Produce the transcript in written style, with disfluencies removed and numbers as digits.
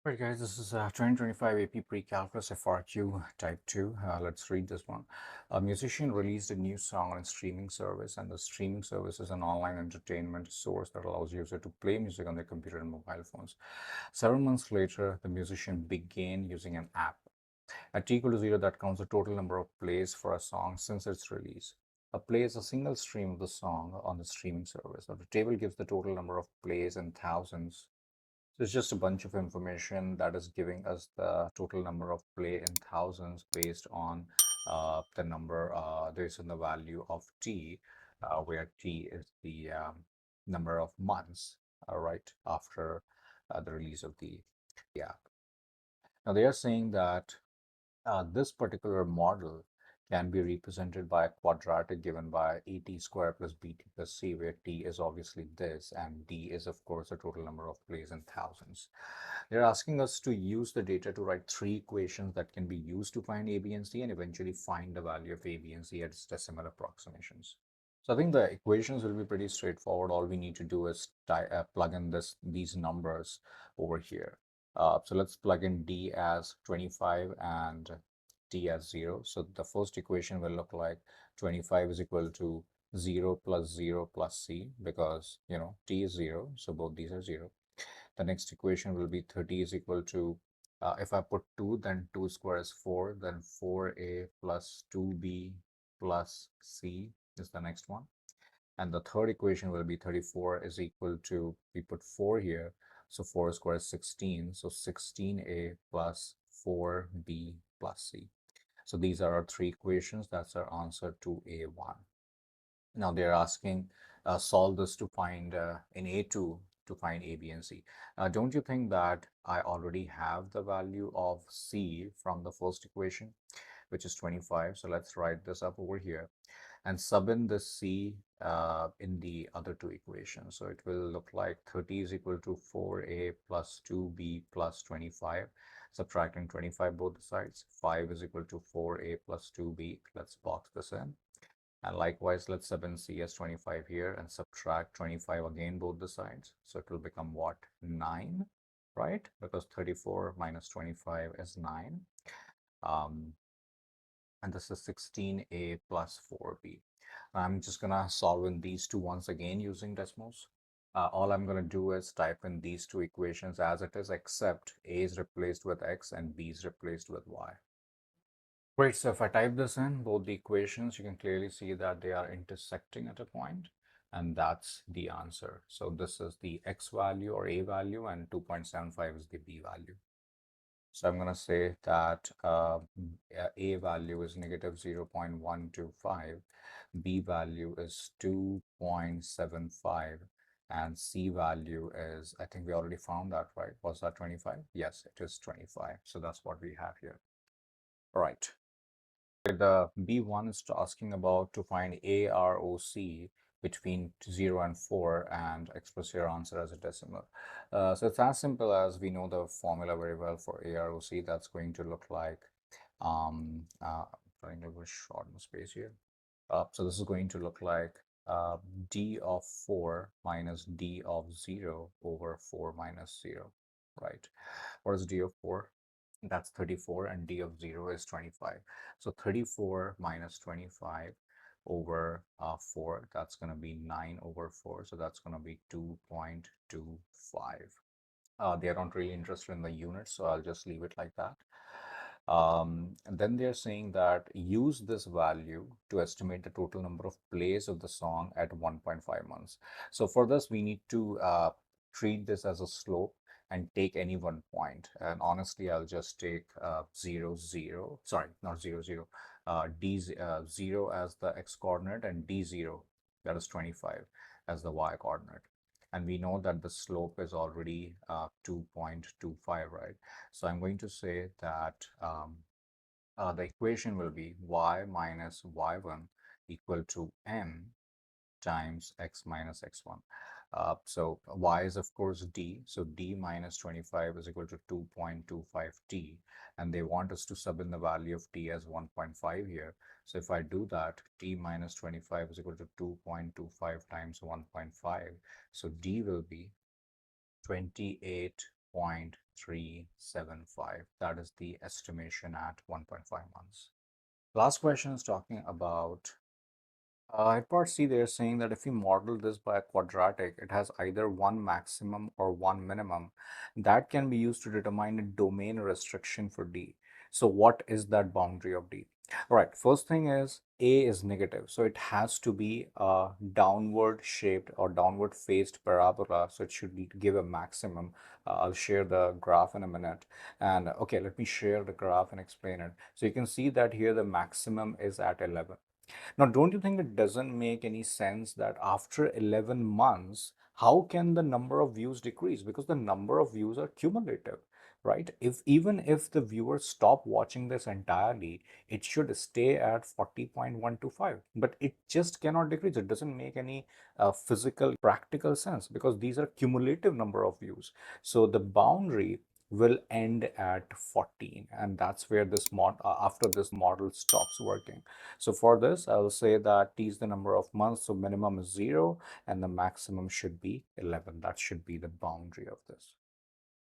Right, guys, this is 2025 AP Precalculus FRQ Type 2. Let's read this one. A musician released a new song on a streaming service, and the streaming service is an online entertainment source that allows users to play music on their computer and mobile phones. Several months later, the musician began using an app at t equal to 0 that counts the total number of plays for a song since its release. A play is a single stream of the song on the streaming service. Now, the table gives the total number of plays in thousands, so it's just a bunch of information that is giving us the total number of play in thousands based on the number based on the value of t, where t is the number of months, right, after the release of the app. Now they are saying that this particular model can be represented by a quadratic given by at squared plus bt plus c, where t is obviously this and d is of course the total number of plays in thousands. They're asking us to use the data to write three equations that can be used to find a, b, and c, and eventually find the value of a, b, and c as decimal approximations. So I think the equations will be pretty straightforward. All we need to do is plug in these numbers over here. So let's plug in d as 25 and t as 0. So the first equation will look like 25 is equal to 0 plus 0 plus c, because t is 0, so both these are 0. The next equation will be 30 is equal to, if I put 2, then 2 square is 4, then 4a plus 2b plus c is the next one. And the third equation will be 34 is equal to, we put 4 here, so 4 squared is 16, so 16a plus 4b plus c. So these are our three equations. That's our answer to A1. Now they're asking, solve this to find in A2 to find A, B, and C. Don't you think that I already have the value of C from the first equation, which is 25? So let's write this up over here and sub in the C in the other two equations. So it will look like 30 is equal to 4a plus 2b plus 25. Subtracting 25 both sides. 5 is equal to 4a plus 2b. Let's box this in. And likewise, let's sub in C as 25 here and subtract 25 again both the sides. So it will become what? 9, right? Because 34 minus 25 is 9. And this is 16a plus 4b. I'm just gonna solve in these two once again using decimals. All I'm gonna do is type in these two equations as it is, except a is replaced with x and b is replaced with y. Great, so if I type this in, both the equations, you can clearly see that they are intersecting at a point, and that's the answer. So this is the x value or a value, and 2.75 is the b value. So I'm going to say that a value is negative 0.125, b value is 2.75, and c value is, I think we already found that, right? Was that 25? Yes, it is 25. So that's what we have here. All right. The B1 is asking about to find AROC between 0 and 4 and express your answer as a decimal. So it's as simple as we know the formula very well for AROC. That's going to look like, trying to shorten the space here. So this is going to look like d of 4 minus d of 0 over 4 minus 0, right? What is d of 4? That's 34, and d of 0 is 25. So 34 minus 25 over 4, that's going to be 9 over 4. So that's going to be 2.25. They're not really interested in the units, so I'll just leave it like that. And then they're saying that use this value to estimate the total number of plays of the song at 1.5 months. So for this, we need to treat this as a slope and take any one point. And honestly, I'll just take 0, 0, sorry, not 0, 0, d0 as the x coordinate and d0, that is 25, as the y coordinate. And we know that the slope is already 2.25, right? So I'm going to say that the equation will be y minus y1 equal to m times x minus x1. So y is of course d, so d minus 25 is equal to 2.25t, and they want us to sub in the value of t as 1.5 here. So if I do that, t minus 25 is equal to 2.25 times 1.5, so d will be 28.3 375. That is the estimation at 1.5 months. Last question is talking about at part C, they're saying that if we model this by a quadratic, it has either one maximum or one minimum. That can be used to determine a domain restriction for D. So what is that boundary of D? All right, first thing is A is negative. So it has to be a downward shaped or downward faced parabola. So it should give a maximum. I'll share the graph in a minute. And okay, let me share the graph and explain it. So you can see that here the maximum is at 11. Now, don't you think it doesn't make any sense that after 11 months, how can the number of views decrease? Because the number of views are cumulative, right? If even if the viewers stop watching this entirely, it should stay at 40.125, but it just cannot decrease. It doesn't make any physical, practical sense because these are cumulative number of views. So the boundary will end at 14, and that's where this after this model stops working. So for this, I will say that t is the number of months, so minimum is 0 and the maximum should be 11. That should be the boundary of this.